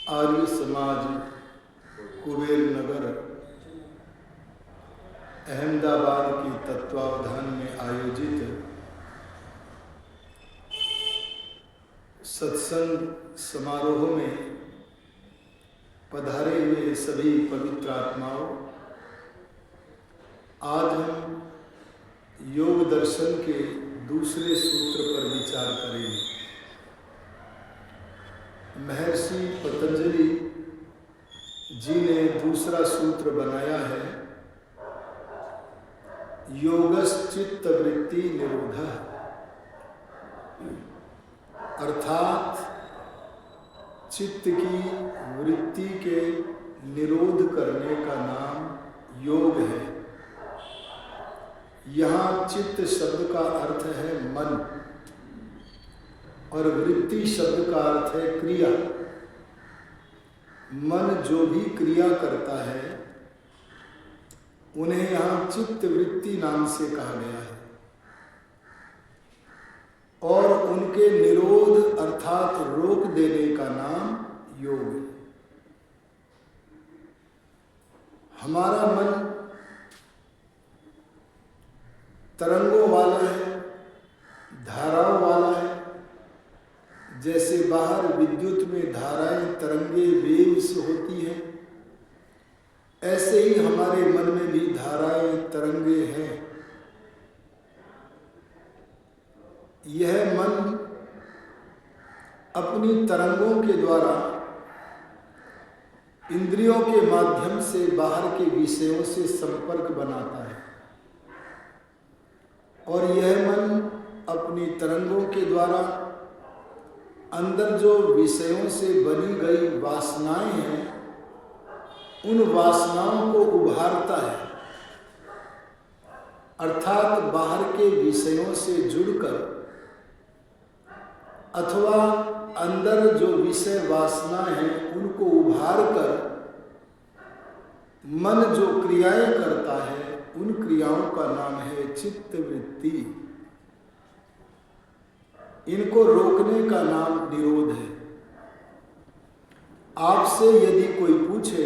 आर्य समाज कुबेर नगर अहमदाबाद के तत्वावधान में आयोजित सत्संग समारोह में पधारे हुए सभी पवित्र आत्माओं, आज हम योग दर्शन के दूसरे सूत्र पर विचार करेंगे। महर्षि पतंजलि जी ने दूसरा सूत्र बनाया है, योगश्चित्त वृत्ति निरोधः, अर्थात चित्त की वृत्ति के निरोध करने का नाम योग है। यहाँ चित्त शब्द का अर्थ है मन और वृत्ति शब्द का अर्थ है क्रिया। मन जो भी क्रिया करता है उन्हें यहाँ चित्त वृत्ति नाम से कहा गया है और उनके निरोध अर्थात रोक देने का नाम योग है। हमारा मन तरंगों वाला है, धाराओं वाला है। जैसे बाहर विद्युत में धाराएं तरंगे वेव्स होती हैं, ऐसे ही हमारे मन में भी धाराएं तरंगे हैं। यह मन अपनी तरंगों के द्वारा इंद्रियों के माध्यम से बाहर के विषयों से संपर्क बनाता है और यह मन अपनी तरंगों के द्वारा अंदर जो विषयों से बनी गई वासनाएं हैं उन वासनाओं को उभारता है, अर्थात बाहर के विषयों से जुड़कर अथवा अंदर जो विषय वासनाएं हैं उनको उभार कर मन जो क्रियाएं करता है उन क्रियाओं का नाम है चित्त वृत्ति। इनको रोकने का नाम निरोध है। आपसे यदि कोई पूछे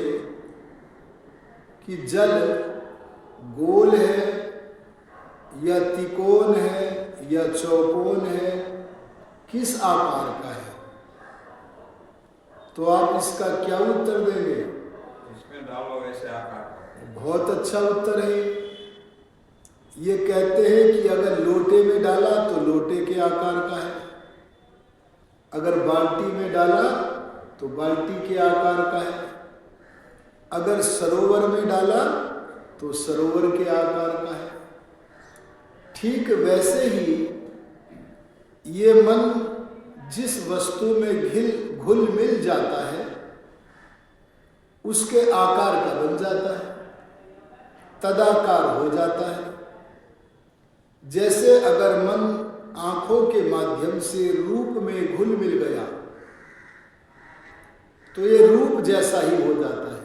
कि जल गोल है या त्रिकोण है या चौकोन है, किस आकार का है, तो आप इसका क्या उत्तर देंगे? इसमें डालो ऐसे आकार। बहुत अच्छा उत्तर है। ये कहते हैं कि अगर लोटे में डाला तो लोटे के आकार का है, अगर बाल्टी में डाला तो बाल्टी के आकार का है, अगर सरोवर में डाला तो सरोवर के आकार का है। ठीक वैसे ही ये मन जिस वस्तु में घुल मिल जाता है उसके आकार का बन जाता है, तदाकार हो जाता है। जैसे अगर मन आंखों के माध्यम से रूप में घुल मिल गया तो ये रूप जैसा ही हो जाता है।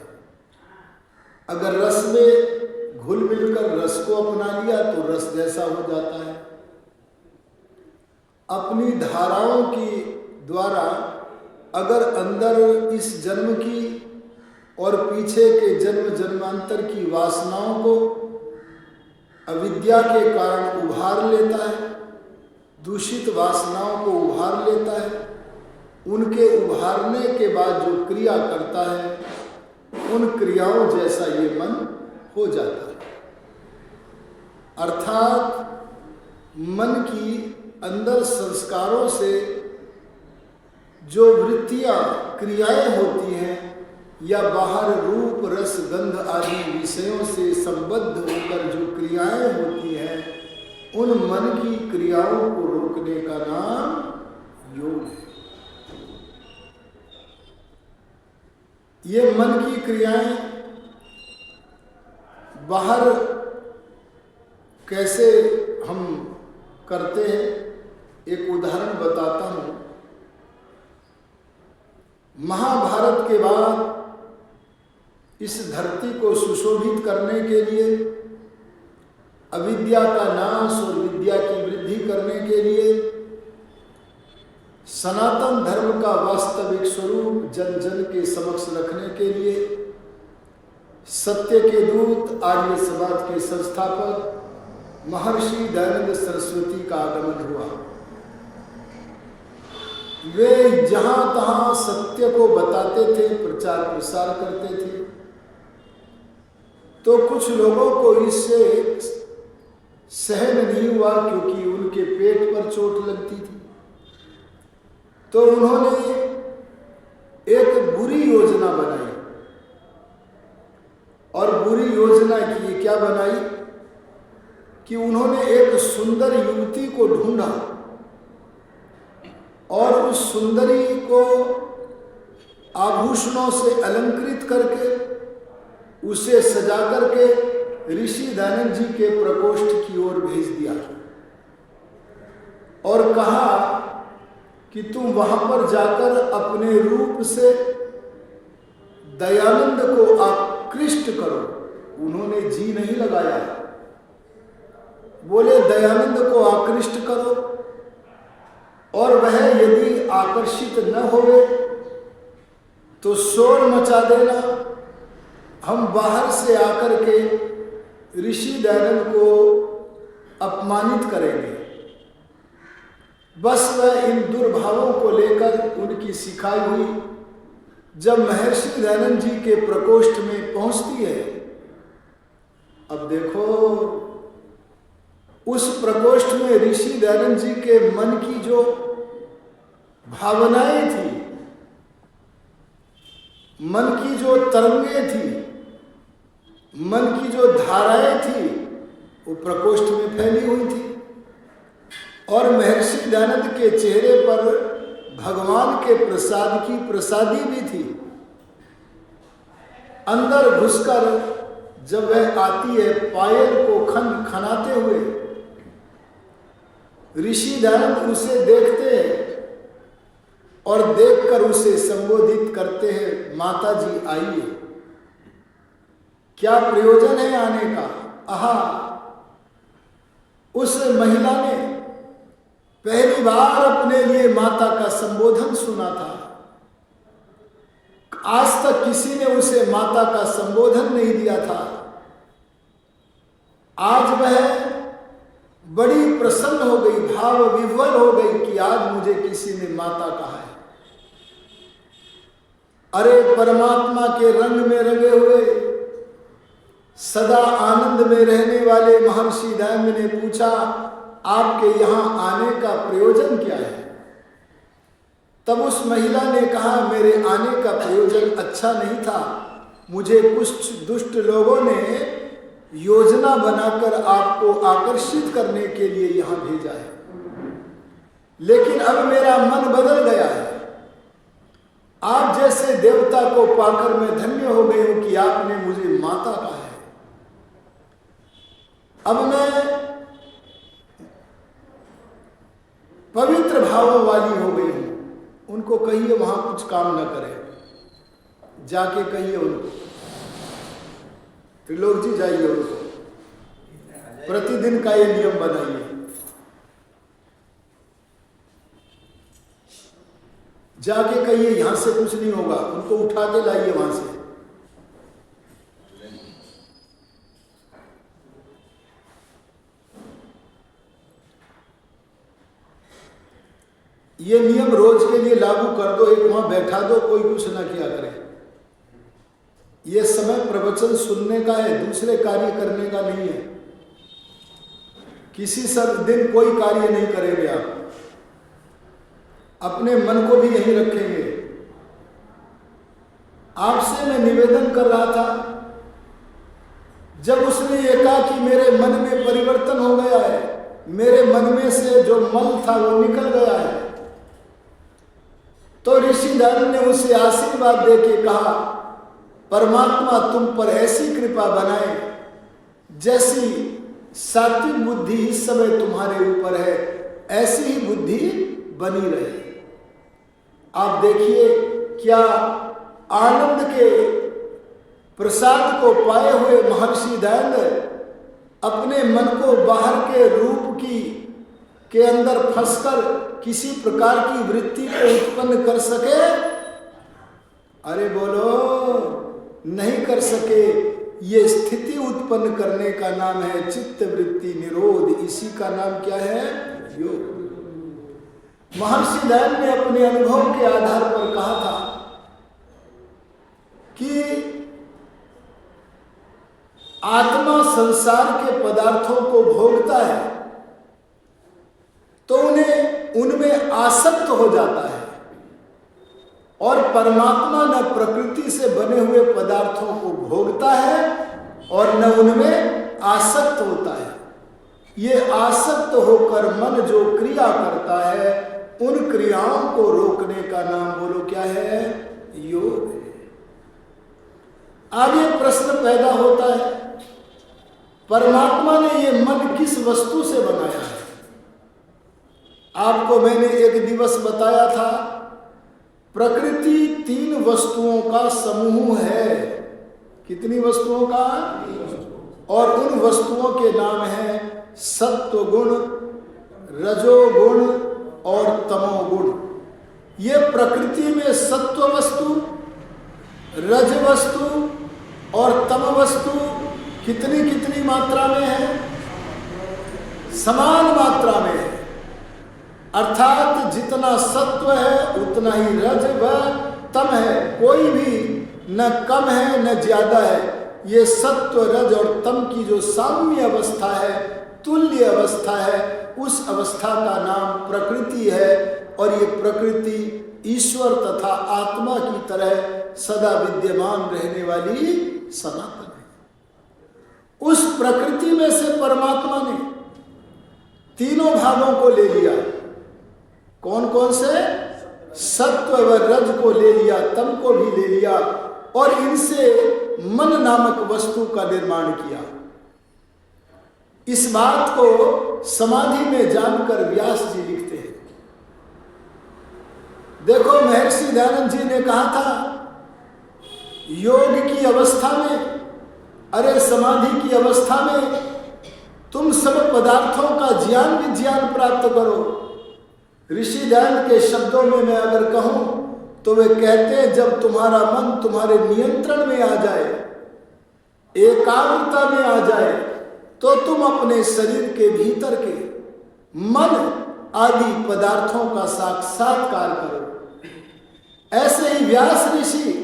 अगर रस में घुल मिलकर रस को अपना लिया तो रस जैसा हो जाता है। अपनी धाराओं की द्वारा अगर अंदर इस जन्म की और पीछे के जन्म जन्मांतर की वासनाओं को अविद्या के कारण उभार लेता है, दूषित वासनाओं को उभार लेता है, उनके उभारने के बाद जो क्रिया करता है उन क्रियाओं जैसा ये मन हो जाता है। अर्थात मन की अंदर संस्कारों से जो वृत्तियां क्रियाएं होती हैं या बाहर रूप रस गंध आदि विषयों से संबद्ध होकर जो क्रियाएं होती हैं उन मन की क्रियाओं को रोकने का नाम योग है। ये मन की क्रियाएं बाहर कैसे हम करते हैं, एक उदाहरण बताता हूं। महाभारत के बाद इस धरती को सुशोभित करने के लिए, अविद्या का नाश और विद्या की वृद्धि करने के लिए सनातन धर्म का वास्तविक स्वरूप जन जन के समक्ष रखने के लिए सत्य के दूत आर्य समाज के संस्थापक महर्षि दयानंद सरस्वती का आगमन हुआ। वे जहां तहां सत्य को बताते थे, प्रचार प्रसार करते थे, तो कुछ लोगों को इससे सहन नहीं हुआ क्योंकि उनके पेट पर चोट लगती थी। तो उन्होंने एक बुरी योजना बनाई और बुरी योजना की क्या बनाई कि उन्होंने एक सुंदर युवती को ढूंढा और उस सुंदरी को आभूषणों से अलंकृत करके उसे सजा करके ऋषि दयानंद जी के प्रकोष्ठ की ओर भेज दिया और कहा कि तुम वहां पर जाकर अपने रूप से दयानंद को आकृष्ट करो। उन्होंने जी नहीं लगाया, बोले दयानंद को आकृष्ट करो और वह यदि आकर्षित न होवे तो शोर मचा देना, हम बाहर से आकर के ऋषि दयानंद को अपमानित करेंगे। बस वह इन दुर्भावों को लेकर उनकी सिखाई हुई जब महर्षि दयानंद जी के प्रकोष्ठ में पहुंचती है। अब देखो उस प्रकोष्ठ में ऋषि दयानंद जी के मन की जो भावनाएं थी, मन की जो तरंगें थी, मन की जो धाराएं थी, वो प्रकोष्ठ में फैली हुई थी और महर्षि दयानंद के चेहरे पर भगवान के प्रसाद की प्रसादी भी थी। अंदर घुसकर जब वह आती है पायल को खन खनाते हुए, ऋषि दयानंद उसे देखते हैं और देखकर उसे संबोधित करते हैं, माता जी आइए, क्या प्रयोजन है आने का। आहा, उस महिला ने पहली बार अपने लिए माता का संबोधन सुना था। आज तक किसी ने उसे माता का संबोधन नहीं दिया था। आज वह बड़ी प्रसन्न हो गई, भाव विह्वल हो गई कि आज मुझे किसी ने माता कहा है। अरे परमात्मा के रंग में रंगे हुए सदा आनंद में रहने वाले महर्षि दयानंद ने पूछा, आपके यहां आने का प्रयोजन क्या है। तब उस महिला ने कहा, मेरे आने का प्रयोजन अच्छा नहीं था, मुझे कुछ दुष्ट लोगों ने योजना बनाकर आपको आकर्षित करने के लिए यहां भेजा है, लेकिन अब मेरा मन बदल गया है। आप जैसे देवता को पाकर मैं धन्य हो गई हूं कि आपने मुझे माता कहा है। अब मैं पवित्र भावों वाली हो गई हूं। उनको कहिए वहां कुछ काम न करें, जाके कहिए उनको, त्रिलोक जी जाइए उनको, प्रतिदिन का ये नियम बनाइए। जाके कहिए यहां से कुछ नहीं होगा, उनको उठा के लाइए वहां से। ये नियम रोज के लिए लागू कर दो, एक वहां बैठा दो, कोई कुछ ना किया करे। ये समय प्रवचन सुनने का है, दूसरे कार्य करने का नहीं है। किसी सब दिन कोई कार्य नहीं करेंगे आप, अपने मन को भी यहीं रखेंगे। आपसे मैं निवेदन कर रहा था, जब उसने ये कहा कि मेरे मन में परिवर्तन हो गया है, मेरे मन में से जो मल था वो निकल गया है, तो ऋषि दयानंद ने उसे आशीर्वाद देके कहा, परमात्मा तुम पर ऐसी कृपा बनाए जैसी सात्विक बुद्धि इस समय तुम्हारे ऊपर है, ऐसी ही बुद्धि बनी रहे। आप देखिए क्या आनंद के प्रसाद को पाए हुए महर्षि दयानंद अपने मन को बाहर के रूप के अंदर फंसकर किसी प्रकार की वृत्ति को उत्पन्न कर सके? अरे बोलो, नहीं कर सके। ये स्थिति उत्पन्न करने का नाम है चित्त वृत्ति निरोध। इसी का नाम क्या है? योग। महर्षि दयानंद ने अपने अनुभव के आधार पर कहा था कि आत्मा संसार के पदार्थों को भोगता है तो उनमें आसक्त हो जाता है, और परमात्मा न प्रकृति से बने हुए पदार्थों को भोगता है और न उनमें आसक्त होता है। ये आसक्त होकर मन जो क्रिया करता है, उन क्रियाओं को रोकने का नाम बोलो क्या है? योग है। आगे प्रश्न पैदा होता है, परमात्मा ने ये मन किस वस्तु से बनाया है? आपको मैंने एक दिवस बताया था, प्रकृति 3 वस्तुओं का समूह है। कितनी वस्तुओं का? और उन वस्तुओं के नाम हैं सत्व गुण, रजोगुण और तमोगुण। ये प्रकृति में सत्व वस्तु, रज वस्तु और तम वस्तु कितनी कितनी मात्रा में है? समान मात्रा में है। अर्थात जितना सत्व है उतना ही रज व तम है। कोई भी न कम है न ज्यादा है। ये सत्व, रज और तम की जो साम्य अवस्था है, तुल्य अवस्था है, उस अवस्था का नाम प्रकृति है। और ये प्रकृति ईश्वर तथा आत्मा की तरह सदा विद्यमान रहने वाली सनातन है। उस प्रकृति में से परमात्मा ने तीनों भागों को ले लिया। कौन कौन से? सत्व व रज को ले लिया, तम को भी ले लिया, और इनसे मन नामक वस्तु का निर्माण किया। इस बात को समाधि में जानकर व्यास जी लिखते हैं। देखो, महर्षि दयानंद जी ने कहा था योग की अवस्था में, अरे समाधि की अवस्था में तुम सब पदार्थों का ज्ञान विज्ञान प्राप्त करो। ऋषि दयानंद के शब्दों में मैं अगर कहूं तो वे कहते हैं, जब तुम्हारा मन तुम्हारे नियंत्रण में आ जाए, एकाग्रता में आ जाए, तो तुम अपने शरीर के भीतर के मन आदि पदार्थों का साक्षात्कार करो। ऐसे ही व्यास ऋषि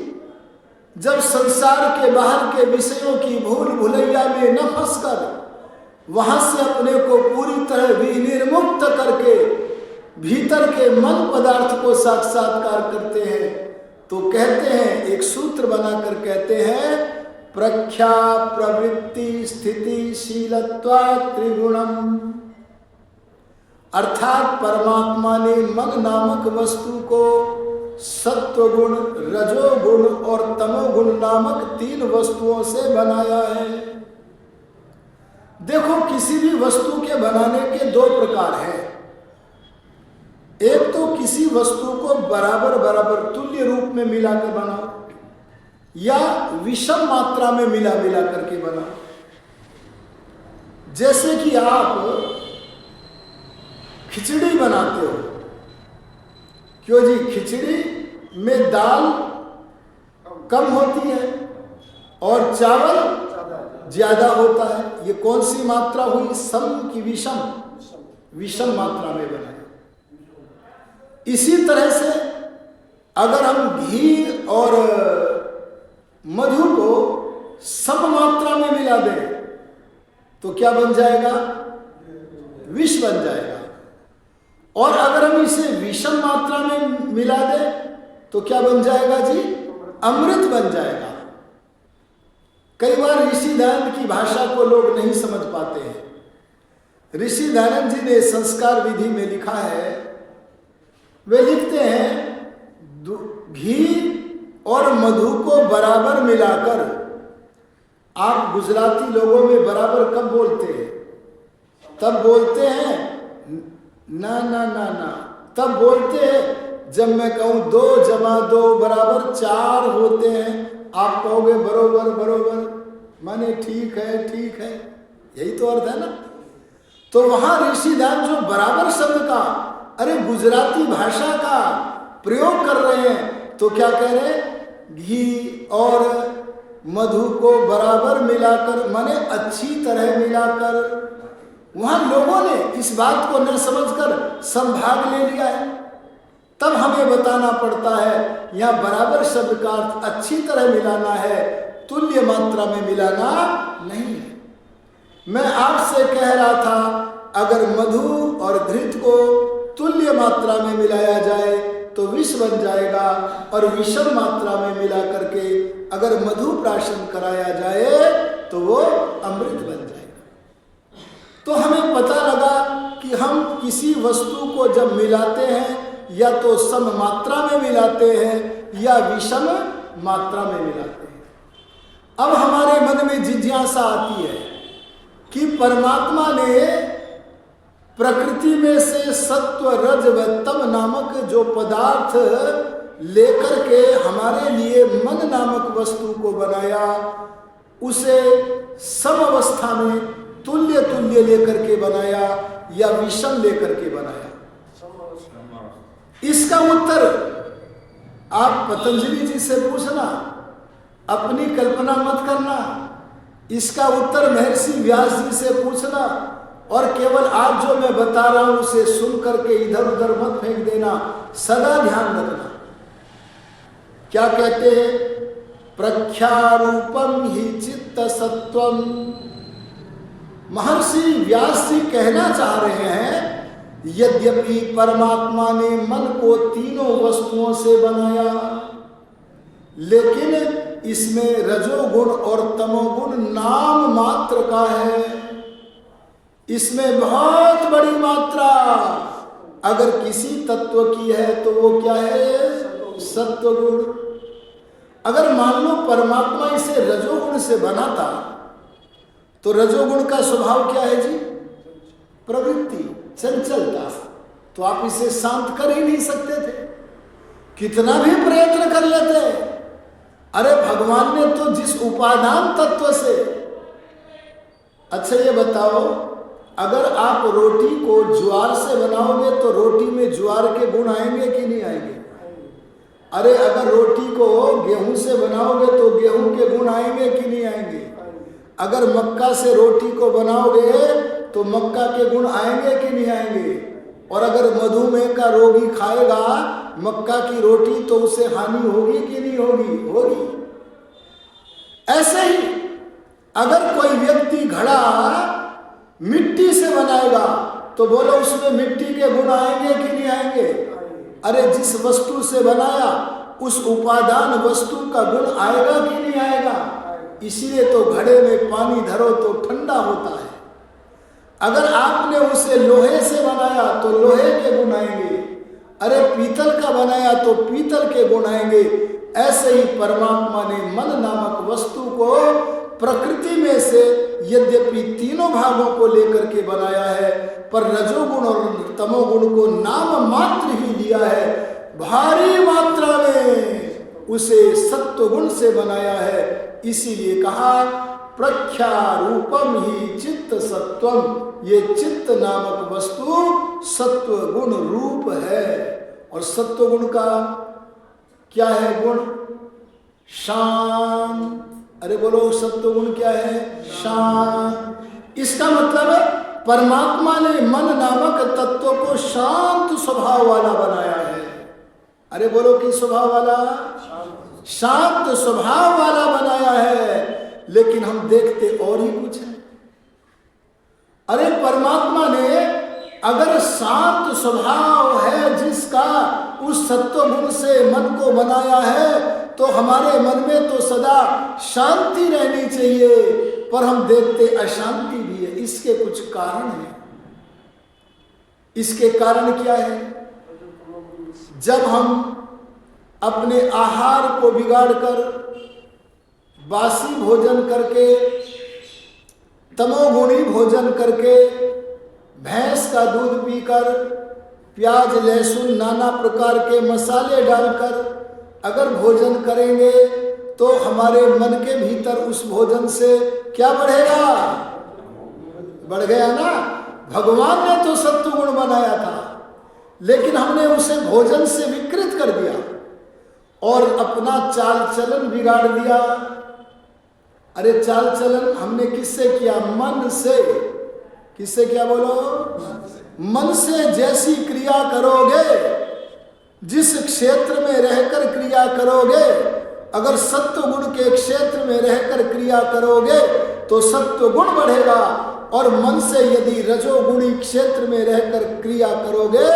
जब संसार के बाहर के विषयों की भूल भुलैया में न फंसकर वहां से अपने को पूरी तरह विनिर्मुक्त करके भीतर के मन पदार्थ को साक्षात्कार करते हैं, तो कहते हैं, एक सूत्र बनाकर कहते हैं, प्रख्या प्रवृत्ति स्थिति शीलत्वा त्रिगुणम। अर्थात परमात्मा ने मन नामक वस्तु को सत्वगुण, रजोगुण और तमोगुण नामक 3 वस्तुओं से बनाया है। देखो, किसी भी वस्तु के बनाने के 2 प्रकार हैं। एक तो किसी वस्तु को बराबर बराबर तुल्य रूप में मिलाकर बनाओ, या विषम मात्रा में मिला करके बनाओ। जैसे कि आप खिचड़ी बनाते हो, क्यों जी? खिचड़ी में दाल कम होती है और चावल ज्यादा होता है। ये कौन सी मात्रा हुई? सम की विषम? विषम मात्रा में बनाए। इसी तरह से अगर हम घी और मधु को सम मात्रा में मिला दें तो क्या बन जाएगा? विष बन जाएगा। और अगर हम इसे विषम मात्रा में मिला दें तो क्या बन जाएगा जी? अमृत बन जाएगा। कई बार ऋषि दयानंद की भाषा को लोग नहीं समझ पाते हैं। ऋषि दयानंद जी ने संस्कार विधि में लिखा है, वे लिखते हैं, घी और मधु को बराबर मिलाकर, आप गुजराती लोगों में बराबर कब बोलते हैं? तब बोलते हैं ना ना ना ना, तब बोलते हैं जब मैं कहूं 2 जमा 2 बराबर 4 होते हैं। आप कहोगे बरोबर बरोबर, माने ठीक है, यही तो अर्थ है ना। तो वहां ऋषि दयानंद जो बराबर शब्द का अरे गुजराती भाषा का प्रयोग कर रहे हैं तो क्या कह रहे हैं, घी और मधु को बराबर मिलाकर, माने अच्छी तरह मिलाकर। वहां लोगों ने इस बात को न समझकर संभाग ले लिया है। तब हमें बताना पड़ता है यहाँ बराबर शब्द का अर्थ अच्छी तरह मिलाना है, तुल्य मात्रा में मिलाना नहीं है। मैं आपसे कह रहा था अगर मधु और घृत को तुल्य मात्रा में मिलाया जाए तो विष बन जाएगा, और विषम मात्रा में मिला करके अगर मधु प्राशन कराया जाए तो वो अमृत बन जाएगा। तो हमें पता लगा कि हम किसी वस्तु को जब मिलाते हैं या तो सम मात्रा में मिलाते हैं या विषम मात्रा में मिलाते हैं। अब हमारे मन में जिज्ञासा आती है कि परमात्मा ने प्रकृति में से सत्व रज व तम नामक जो पदार्थ लेकर के हमारे लिए मन नामक वस्तु को बनाया, उसे सम अवस्था में तुल्य तुल्य लेकर के बनाया या विषम लेकर के बनाया? इसका उत्तर आप पतंजलि जी से पूछना, अपनी कल्पना मत करना। इसका उत्तर महर्षि व्यास जी से पूछना, और केवल आज जो मैं बता रहा हूं उसे सुन करके इधर उधर मत फेंक देना, सदा ध्यान रखना। क्या कहते हैं? प्रख्यारूपम ही चित्त सत्वम। महर्षि व्यास जी कहना चाह रहे हैं यद्यपि परमात्मा ने मन को तीनों वस्तुओं से बनाया, लेकिन इसमें रजोगुण और तमोगुण नाम मात्र का है। इसमें बहुत बड़ी मात्रा अगर किसी तत्व की है तो वो क्या है? सत्वगुण। अगर मान लो परमात्मा इसे रजोगुण से बनाता तो रजोगुण का स्वभाव क्या है जी? प्रवृत्ति, चंचलता। तो आप इसे शांत कर ही नहीं सकते थे, कितना भी प्रयत्न कर लेते। अरे भगवान ने तो जिस उपादान तत्व से, अच्छा ये बताओ, अगर आप रोटी को ज्वार से बनाओगे तो रोटी में ज्वार के गुण आएंगे कि नहीं आएंगे? अरे अगर रोटी को गेहूं से बनाओगे तो गेहूं के गुण आएंगे कि नहीं आएंगे? अगर मक्का से रोटी को बनाओगे तो मक्का के गुण आएंगे कि नहीं आएंगे? और अगर मधुमेह का रोगी खाएगा मक्का की रोटी तो उसे हानि होगी कि नहीं होगी? होगी। ऐसे ही अगर कोई व्यक्ति घड़ा मिट्टी से बनाएगा तो बोलो उसमें मिट्टी के गुण आएंगे कि नहीं आएंगे? अरे जिस वस्तु से बनाया उस उपादान वस्तु का गुण आएगा कि नहीं आएगा? इसीलिए तो घड़े में पानी धरो तो ठंडा होता है। अगर आपने उसे लोहे से बनाया तो लोहे के गुण आएंगे, अरे पीतल का बनाया तो पीतल के गुण आएंगे। ऐसे ही परमात्मा ने मन नामक वस्तु को प्रकृति में से यद्यपि तीनों भागों को लेकर के बनाया है, पर रजोगुण और तमोगुण को नाम मात्र ही लिया है। भारी मात्रा में उसे सत्वगुण से बनाया है। इसीलिए कहा प्रख्यारूपम ही चित्त सत्वम। ये चित्त नामक वस्तु सत्वगुण रूप है। और सत्वगुण का क्या है गुण? शांत। अरे बोलो सत्वगुण क्या है? शांत। इसका मतलब है परमात्मा ने मन नामक तत्व को शांत स्वभाव वाला बनाया है। अरे बोलो किस स्वभाव वाला? शांत स्वभाव वाला बनाया है। लेकिन हम देखते और ही कुछ है। अरे परमात्मा ने अगर शांत स्वभाव है जिसका, उस सत्व गुण से मन को बनाया है, तो हमारे मन में तो सदा शांति रहनी चाहिए। पर हम देखते अशांति भी है। इसके कुछ कारण हैं। इसके कारण क्या है? जब हम अपने आहार को बिगाड़कर, बासी भोजन करके, तमोगुणी भोजन करके, भैंस का दूध पीकर, प्याज लहसुन नाना प्रकार के मसाले डालकर अगर भोजन करेंगे तो हमारे मन के भीतर उस भोजन से क्या बढ़ेगा? बढ़ गया ना। भगवान ने तो सत्वगुण बनाया था, लेकिन हमने उसे भोजन से विकृत कर दिया और अपना चाल चलन बिगाड़ दिया। अरे चाल चलन हमने किससे किया? मन से। किससे किया बोलो? मन से जैसी क्रिया करोगे, जिस क्षेत्र में रहकर क्रिया करोगे, अगर सत्व गुण के क्षेत्र में रहकर क्रिया करोगे तो सत्व गुण बढ़ेगा, और मन से यदि रजोगुणी क्षेत्र में रहकर क्रिया करोगे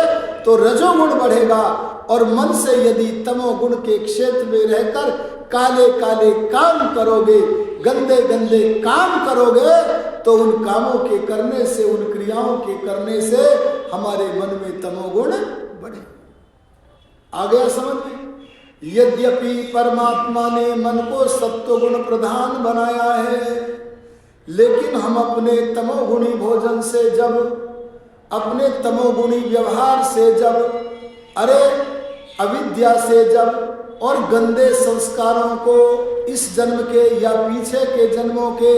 तो रजोगुण बढ़ेगा, और मन से यदि तमोगुण के क्षेत्र में रहकर काले काले काम करोगे, गंदे गंदे काम करोगे, तो उन कामों के करने से, उन क्रियाओं के करने से हमारे मन में तमोगुण बढ़े। आ गया समझ में? यद्यपि परमात्मा ने मन को सत्वगुण प्रधान बनाया है, लेकिन हम अपने तमोगुणी भोजन से, जब अपने तमोगुणी व्यवहार से, जब अरे अविद्या से, जब और गंदे संस्कारों को, इस जन्म के या पीछे के जन्मों के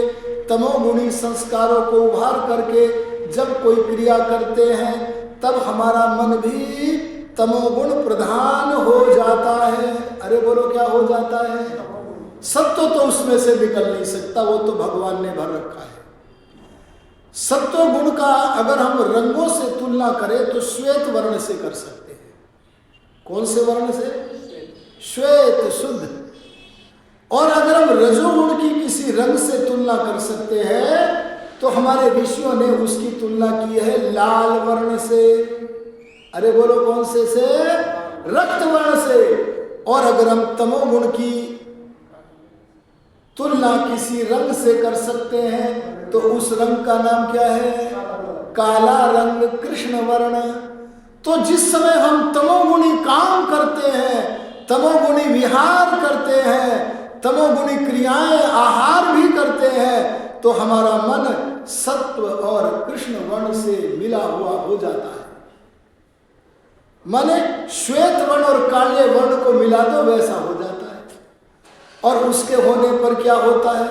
तमोगुणी संस्कारों को उभार करके जब कोई क्रिया करते हैं, तब हमारा मन भी तमोगुण प्रधान हो जाता है। अरे बोलो क्या हो जाता है? सत्व तो उसमें से निकल नहीं सकता, वो तो भगवान ने भर रखा है। सत्व गुण का अगर हम रंगों से तुलना करें तो श्वेत वर्ण से कर सकते हैं। कौन से वर्ण से? श्वेत, शुद्ध। और अगर हम रजोगुण की किसी रंग से तुलना कर सकते हैं तो हमारे ऋषियों ने उसकी तुलना की है लाल वर्ण से। अरे बोलो कौन से? रक्त वर्ण से। और अगर हम तमोगुण की तुलना किसी रंग से कर सकते हैं तो उस रंग का नाम क्या है? काला रंग, कृष्ण वर्ण। तो जिस समय हम तमोगुणी काम करते हैं, तमोगुणी विहार करते हैं, तमोगुणी क्रियाएं, आहार भी करते हैं, तो हमारा मन सत्व और कृष्ण वर्ण से मिला हुआ हो जाता है। माने श्वेत वर्ण और काले वर्ण को मिला दो, वैसा हो जाता है। और उसके होने पर क्या होता है?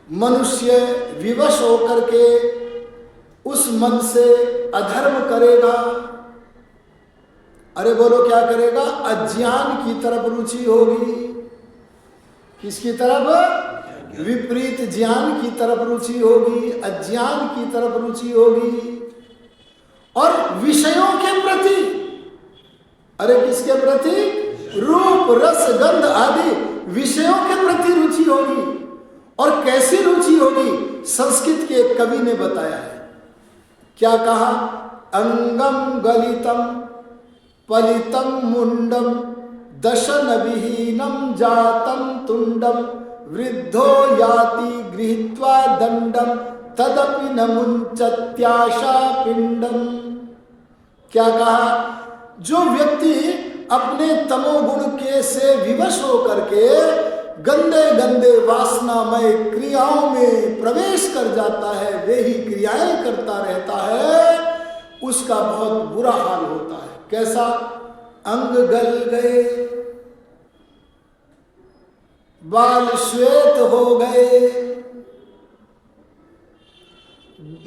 मनुष्य विवश होकर के उस मन से अधर्म करेगा। अरे बोलो क्या करेगा? अज्ञान की तरफ रुचि होगी। किसकी तरफ? विपरीत ज्ञान की तरफ रुचि होगी, अज्ञान की तरफ रुचि होगी। और विषयों के प्रति, अरे किसके प्रति? रूप, रस, गंध आदि विषयों के प्रति रुचि होगी। और कैसी रुचि होगी? संस्कृत के एक कवि ने बताया है। क्या कहा? अंगम गलितम पलितम मुंडम दशन विहीनम जातम तुंडम वृद्धो याति गृहीत्वा दंडम तदपि न मुंचत्याशा पिंडम। क्या कहा? जो व्यक्ति अपने तमोगुण के से विवश होकर के गंदे गंदे वासनामय क्रियाओं में प्रवेश कर जाता है, वे ही क्रियाएं करता रहता है, उसका बहुत बुरा हाल होता है। कैसा? अंग गल गए, बाल श्वेत हो गए,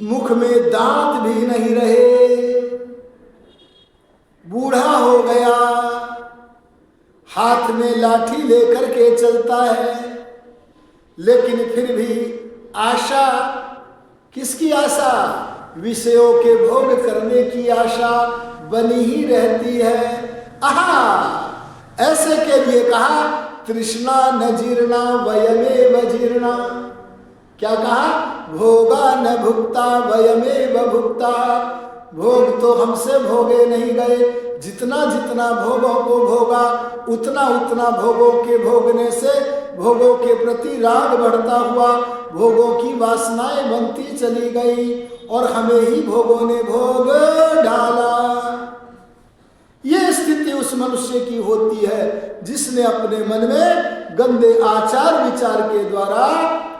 मुख में दांत भी नहीं रहे, बूढ़ा हो गया, हाथ में लाठी लेकर के चलता है, लेकिन फिर भी आशा, किसकी आशा? विषयों के भोग करने की आशा बनी ही रहती है। आहा, ऐसे के लिए कहा तृष्णा न जीर्णा वयमेव जीर्णा। क्या कहा? भोगा न भुक्ता वयमेव भुक्ता। भोग तो हमसे भोगे नहीं गए, जितना जितना भोगों को भोगा उतना उतना भोगों के भोगने से भोगों के प्रति राग बढ़ता हुआ भोगों की वासनाएं बनती चली गई और हमें ही भोगों ने भोग डाला। ये स्थिति उस मनुष्य की होती है जिसने अपने मन में गंदे आचार विचार के द्वारा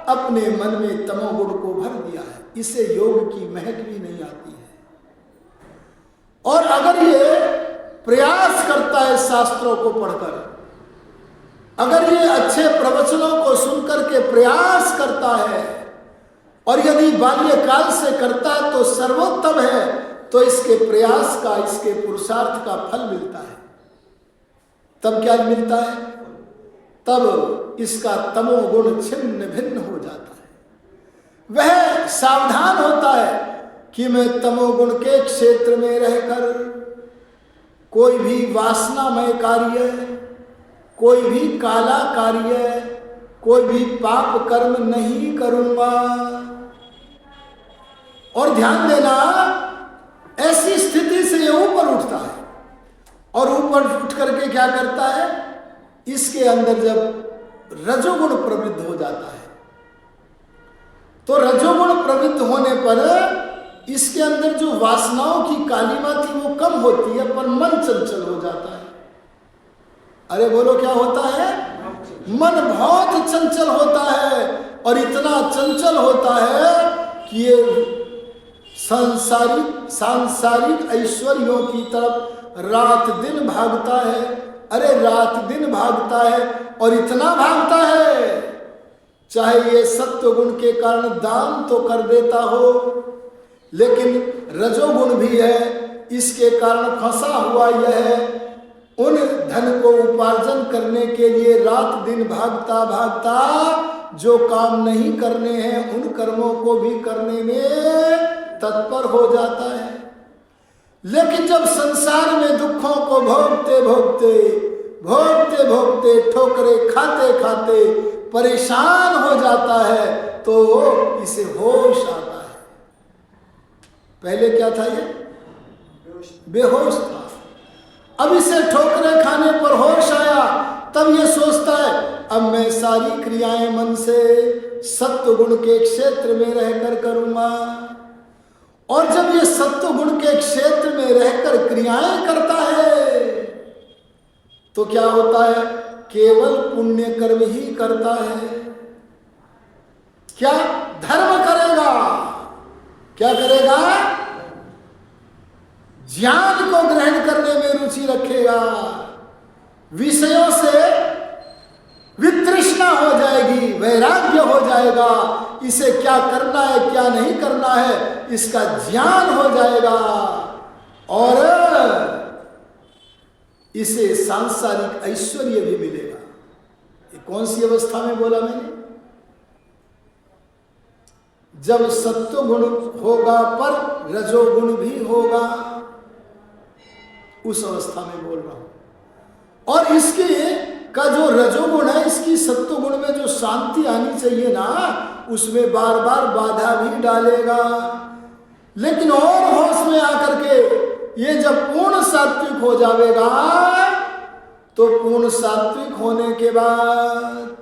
अपने मन में तमोगुण को भर दिया है। इसे योग की महक भी नहीं आती है। और अगर ये प्रयास करता है शास्त्रों को पढ़कर, अगर ये अच्छे प्रवचनों को सुनकर के प्रयास करता है और यदि बाल्यकाल से करता है तो सर्वोत्तम है। तो इसके प्रयास का, इसके पुरुषार्थ का फल मिलता है। तब क्या मिलता है? तब इसका तमोगुण छिन्न भिन्न हो जाता है। वह सावधान होता है कि मैं तमोगुण के क्षेत्र में रहकर कोई भी वासनामय कार्य, कोई भी काला कार्य, कोई भी पाप कर्म नहीं करूंगा। और ध्यान देना, ऐसी स्थिति से ये ऊपर उठता है और ऊपर उठ करके क्या करता है? इसके अंदर जब रजोगुण प्रवृत्त हो जाता है तो रजोगुण प्रवृत्त होने पर इसके अंदर जो वासनाओं की कालिमा थी वो कम होती है, पर मन चंचल हो जाता है। अरे बोलो, क्या होता है? मन बहुत चंचल होता है, और इतना चंचल होता है कि ये सांसारिक ऐश्वर्यों की तरफ रात दिन भागता है। अरे रात दिन भागता है, और इतना भागता है, चाहे ये सत्व गुण के कारण दान तो कर देता हो, लेकिन रजोगुण भी है, इसके कारण फंसा हुआ यह है, उन धन को उपार्जन करने के लिए रात दिन भागता भागता जो काम नहीं करने हैं उन कर्मों को भी करने में तत्पर हो जाता है। लेकिन जब संसार में दुखों को भोगते भोगते भोगते भोगते ठोकरे खाते खाते परेशान हो जाता है तो इसे होश आता है। पहले क्या था? ये बेहोश था। अब इसे ठोकरे खाने पर होश आया, तब ये सोचता है अब मैं सारी क्रियाएं मन से सत्व गुण के क्षेत्र में रहकर करूंगा। और जब ये सत्व गुण के क्षेत्र में रहकर क्रियाएं करता है तो क्या होता है? केवल पुण्य कर्म ही करता है। क्या? धर्म करेगा। क्या करेगा? ज्ञान को ग्रहण करने में रुचि रखेगा। विषयों से वितृष्णा हो जाएगी, वैराग्य हो जाएगा। इसे क्या करना है, क्या नहीं करना है, इसका ज्ञान हो जाएगा। और इसे सांसारिक ऐश्वर्य भी मिलेगा। ये कौन सी अवस्था में बोला मैंने? जब सत्व गुण होगा पर रजोगुण भी होगा, उस अवस्था में बोल रहा हूं। और इसके का जो रजोगुण है, इसकी सत्व गुण में जो शांति आनी चाहिए ना, उसमें बार बार बाधा भी डालेगा। लेकिन और होश में आकर के ये जब पूर्ण सात्विक हो जाएगा तो पूर्ण सात्विक होने के बाद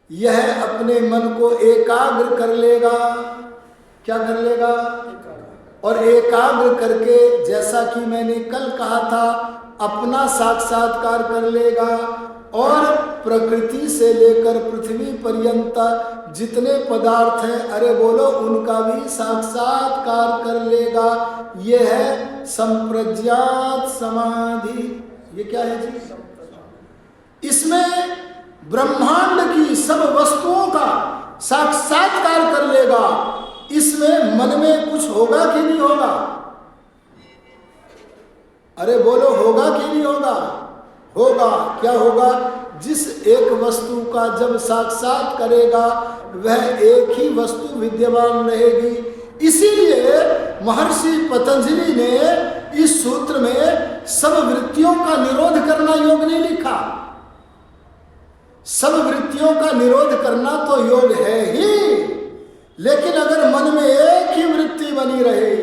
यह अपने मन को एकाग्र कर लेगा। क्या कर लेगा? और एकाग्र करके, जैसा कि मैंने कल कहा था, अपना साक्षात्कार कर लेगा और प्रकृति से लेकर पृथ्वी पर्यंत जितने पदार्थ हैं, अरे बोलो, उनका भी साक्षात्कार कर लेगा। ये है संप्रज्ञात समाधि। ये क्या है जी? इसमें ब्रह्मांड की सब वस्तुओं का साक्षात्कार कर लेगा। इसमें मन में कुछ होगा कि नहीं होगा? अरे बोलो, होगा कि नहीं होगा? होगा। क्या होगा? जिस एक वस्तु का जब साक्षात करेगा वह एक ही वस्तु विद्यमान रहेगी। इसीलिए महर्षि पतंजलि ने इस सूत्र में सब वृत्तियों का निरोध करना योग नहीं लिखा। सब वृत्तियों का निरोध करना तो योग है ही, लेकिन अगर मन में एक ही वृत्ति बनी रहे,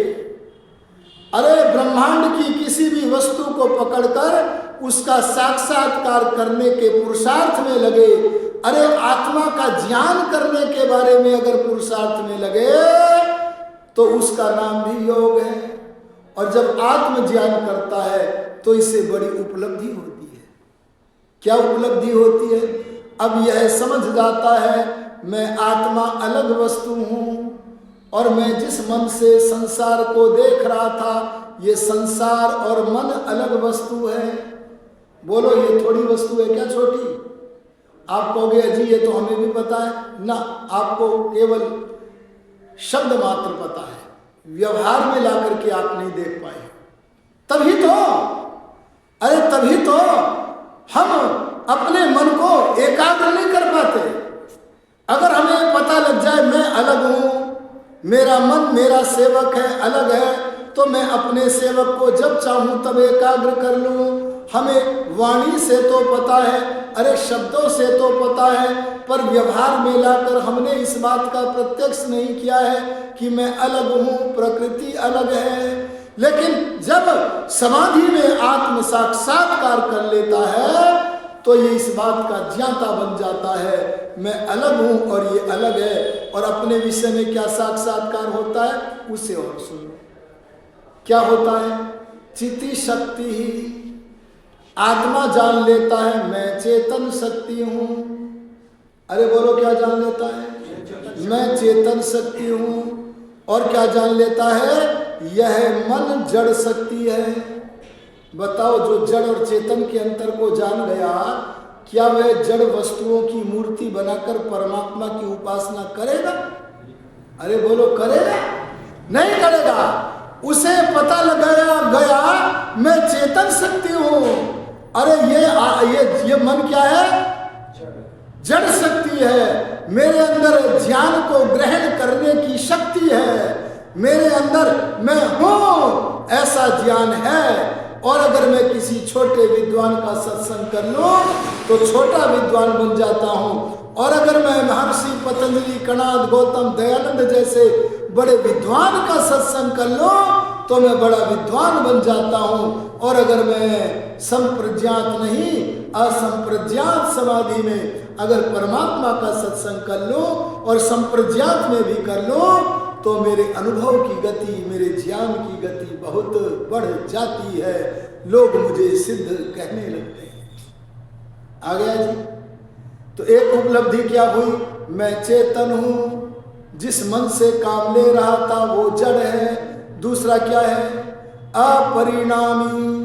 अरे ब्रह्मांड की किसी भी वस्तु को पकड़कर उसका साक्षात्कार करने के पुरुषार्थ में लगे, अरे आत्मा का ज्ञान करने के बारे में अगर पुरुषार्थ में लगे, तो उसका नाम भी योग है। और जब आत्म ज्ञान करता है तो इससे बड़ी उपलब्धि होती है। क्या उपलब्धि होती है? अब यह समझ जाता है मैं आत्मा अलग वस्तु हूं, और मैं जिस मन से संसार को देख रहा था, ये संसार और मन अलग वस्तु है। बोलो, ये थोड़ी वस्तु है क्या छोटी? आप कहोगे अजी ये तो हमें भी पता है ना, आपको केवल शब्द मात्र पता है, व्यवहार में ला करके आप नहीं देख पाए। तभी तो हम अपने मन को एकाग्र नहीं कर पाते। अगर हमें पता लग जाए मैं अलग हूं, मेरा मन मेरा सेवक है, अलग है, तो मैं अपने सेवक को जब चाहूं तब एकाग्र कर लूं। हमें वाणी से तो पता है, अरे शब्दों से तो पता है, पर व्यवहार में लाकर हमने इस बात का प्रत्यक्ष नहीं किया है कि मैं अलग हूं, प्रकृति अलग है। लेकिन जब समाधि में आत्म साक्षात्कार कर लेता है तो ये इस बात का ज्ञाता बन जाता है, मैं अलग हूं और ये अलग है। और अपने विषय में क्या साक्षात्कार होता है उसे और सुनो। क्या होता है? चिति शक्ति ही आत्मा जान लेता है मैं चेतन शक्ति हूं। अरे बोलो, क्या जान लेता है? मैं चेतन शक्ति हूं। और क्या जान लेता है? यह मन जड़ शक्ति है। बताओ, जो जड़ और चेतन के अंतर को जान गया, क्या वह जड़ वस्तुओं की मूर्ति बनाकर परमात्मा की उपासना करेगा? अरे बोलो, करेगा? नहीं करेगा। उसे पता लगाया गया मैं चेतन शक्ति हूं। अरे ये मन क्या है? जड़ शक्ति है। मेरे अंदर ज्ञान को ग्रहण करने की शक्ति है, मेरे अंदर मैं हूं ऐसा ज्ञान है। और अगर मैं किसी छोटे विद्वान का सत्संग कर लूं तो छोटा विद्वान बन जाता हूं, और अगर मैं महर्षि पतंजलि, कणाद, गौतम, दयानंद जैसे बड़े विद्वान का सत्संग कर लूं तो मैं बड़ा विद्वान बन जाता हूं। और अगर मैं संप्रज्ञात नहीं, असंप्रज्ञात समाधि में अगर परमात्मा का सत्संग कर लूं और संप्रज्ञात में भी कर लूं तो मेरे अनुभव की गति, मेरे ज्ञान की गति बहुत बढ़ जाती है। लोग मुझे सिद्ध कहने लगते हैं। आ गया जी? तो एक उपलब्धि क्या हुई? मैं चेतन हूं। जिस मन से काम ले रहा था वो जड़ है। दूसरा क्या है? अपरिणामी।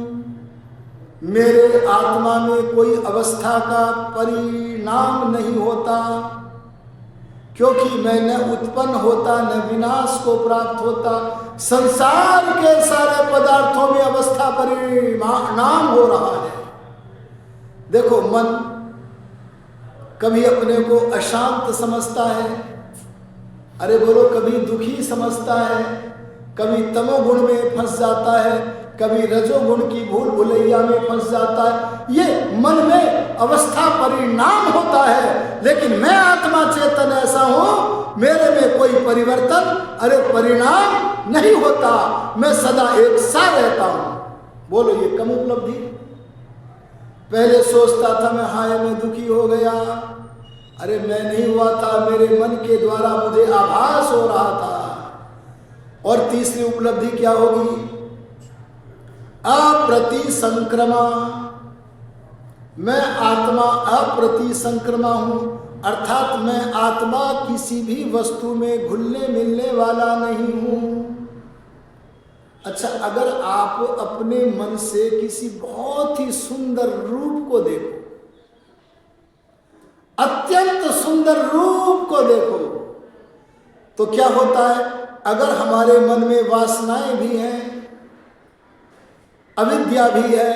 मेरे आत्मा में कोई अवस्था का परिणाम नहीं होता, क्योंकि मैं न उत्पन्न होता न विनाश को प्राप्त होता। संसार के सारे पदार्थों में अवस्था परिणाम हो रहा है। देखो, मन कभी अपने को अशांत समझता है, अरे बोलो, कभी दुखी समझता है, कभी तमोगुण में फंस जाता है, कभी रजोगुण की भूल भुलैया में फंस जाता है। ये मन में अवस्था परिणाम होता है। लेकिन मैं आत्मा चेतन ऐसा हूं, मेरे में कोई परिवर्तन, अरे परिणाम नहीं होता। मैं सदा एक सा रहता हूं। बोलो, ये कम उपलब्धि? पहले सोचता था मैं हाय में दुखी हो गया, अरे मैं नहीं हुआ था, मेरे मन के द्वारा मुझे आभास हो रहा था। और तीसरी उपलब्धि क्या होगी? अप्रतिसंक्रमा। मैं आत्मा अप्रतिसंक्रमा हूं, अर्थात मैं आत्मा किसी भी वस्तु में घुलने मिलने वाला नहीं हूं। अच्छा, अगर आप अपने मन से किसी बहुत ही सुंदर रूप को देखो, अत्यंत सुंदर रूप को देखो, तो क्या होता है? अगर हमारे मन में वासनाएं भी हैं, अविद्या भी है,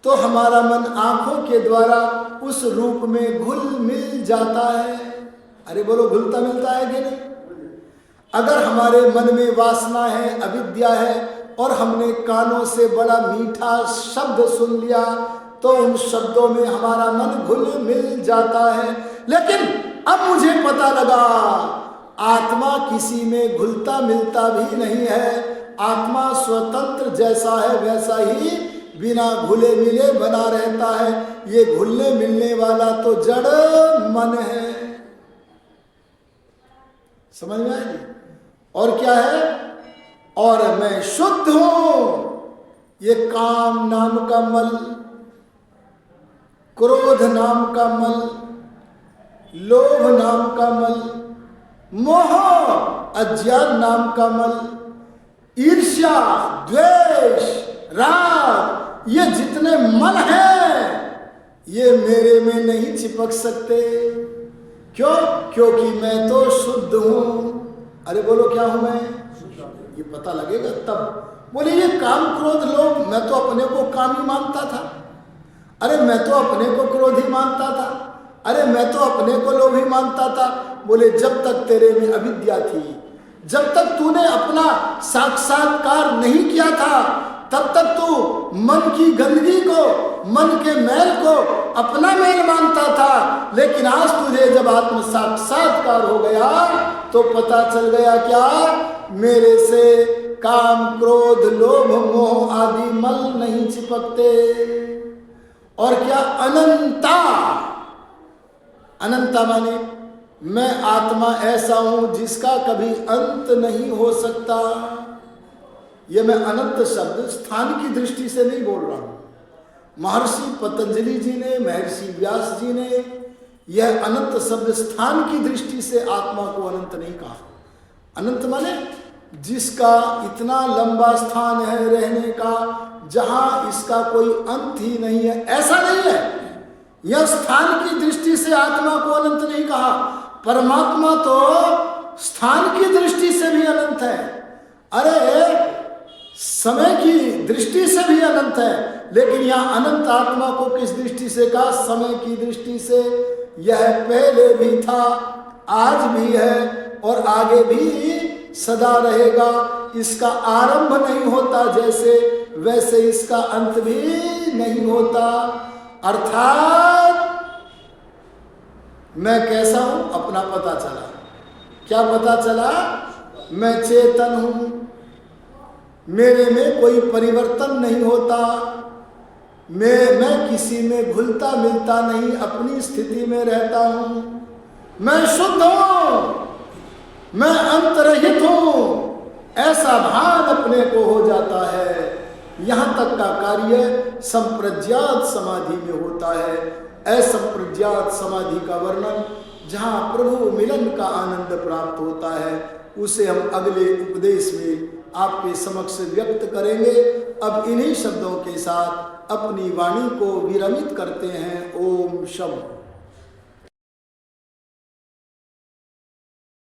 तो हमारा मन आंखों के द्वारा उस रूप में घुल मिल जाता है। अरे बोलो, घुलता मिलता है कि नहीं? अगर हमारे मन में वासना है, अविद्या है, और हमने कानों से बड़ा मीठा शब्द सुन लिया तो उन शब्दों में हमारा मन घुल मिल जाता है। लेकिन अब मुझे पता लगा, आत्मा किसी में घुलता मिलता भी नहीं है। आत्मा स्वतंत्र जैसा है वैसा ही बिना घुले मिले बना रहता है। ये घुलने मिलने वाला तो जड़ मन है। समझ में आएगी? और क्या है? और मैं शुद्ध हूं। ये काम नाम का मल, क्रोध नाम का मल, लोभ नाम का मल, मोह अज्ञान नाम का मल, ईर्ष्या, द्वेष, राग, ये जितने मल हैं ये मेरे में नहीं चिपक सकते। क्यों? क्योंकि मैं तो शुद्ध हूं। अरे बोलो, क्या हूं मैं? ये पता लगेगा तब। बोले ये काम क्रोध लोभ, मैं तो अपने को कामी मानता था, अरे मैं तो अपने को क्रोधी मानता था, अरे मैं तो अपने को लोभी मानता था। बोले जब तक तेरे में अविद्या थी, जब तक तूने अपना साक्षात्कार नहीं किया था, तब तक तू मन की गंदगी को, मन के मैल को अपना मैल मानता था। लेकिन आज तुझे जब आत्म साक्षात्कार हो गया तो पता चल गया क्या, मेरे से काम क्रोध लोभ मोह आदि मल नहीं चिपकते। और क्या अनंता, अनंता माने मैं आत्मा ऐसा हूं जिसका कभी अंत नहीं हो सकता। यह मैं अनंत शब्द स्थान की दृष्टि से नहीं बोल रहा हूं। महर्षि पतंजलि जी ने, महर्षि व्यास जी ने यह अनंत शब्द स्थान की दृष्टि से आत्मा को अनंत नहीं कहा। अनंत माने जिसका इतना लंबा स्थान है रहने का, जहां इसका कोई अंत ही नहीं है, ऐसा नहीं है। यह स्थान की दृष्टि से आत्मा को अनंत नहीं कहा। परमात्मा तो स्थान की दृष्टि से भी अनंत है, अरे समय की दृष्टि से भी अनंत है। लेकिन यह अनंत आत्मा को किस दृष्टि से कहा, समय की दृष्टि से। यह पहले भी था, आज भी है और आगे भी सदा रहेगा। इसका आरंभ नहीं होता जैसे, वैसे इसका अंत भी नहीं होता। अर्थात मैं कैसा हूं अपना पता चला। क्या पता चला, मैं चेतन हूं, मेरे में कोई परिवर्तन नहीं होता, मैं किसी में घुलता मिलता नहीं, अपनी स्थिति में रहता हूं, मैं शुद्ध हूं, मैं अंतरहित हूं, ऐसा भान अपने को हो जाता है। यहां तक का कार्य संप्रज्ञात समाधि में होता है। असंप्रज्ञात समाधि का वर्णन, जहां प्रभु मिलन का आनंद प्राप्त होता है, उसे हम अगले उपदेश में आपके समक्ष व्यक्त करेंगे। अब इन्हीं शब्दों के साथ अपनी वाणी को विरमित करते हैं। ओम शम।